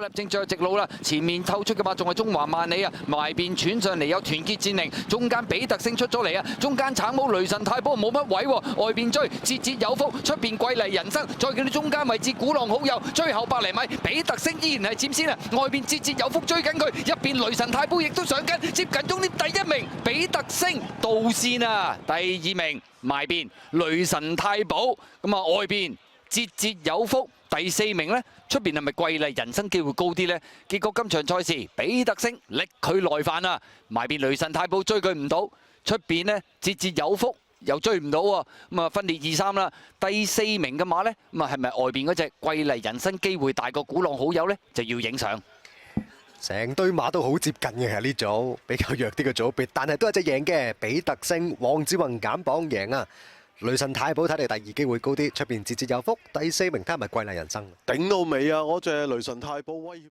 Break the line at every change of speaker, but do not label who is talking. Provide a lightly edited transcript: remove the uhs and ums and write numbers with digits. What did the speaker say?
立正最後直路啦，前面透出嘅馬仲係中華萬里啊，埋邊傳上嚟有團結戰寧，中間比特星出咗嚟啊，中間橙帽雷神太保冇乜位喎，外邊追節節有福，出邊貴麗人生，再見到中間位置鼓浪好友，最後百零米比特星依然係佔先啊，外邊節節有福追緊佢，一邊雷神太保亦都上緊，接近終點第一名比特星導線啊，第二名埋邊雷神太保，咁啊外邊節節有福。第四名呢，出邊係咪貴麗人生機會高啲呢？結果今場賽事比特星力佢來犯啊，埋邊雷神太保追佢唔到，出邊呢節節有福又追唔到喎，咁啊分列2、3啦。第四名嘅馬呢，咁啊係咪外邊嗰隻貴麗人生機會大過鼓浪好友呢？就要影相。
成堆馬都好接近嘅，係呢組比較弱啲嘅組別，但係都係隻贏嘅比特星，黃子宏減磅贏啊！雷神太保睇嚟第二機會高啲，出邊節節有福，第四名睇係咪貴麗人生？
頂到尾啊！嗰隻雷神太保威脅。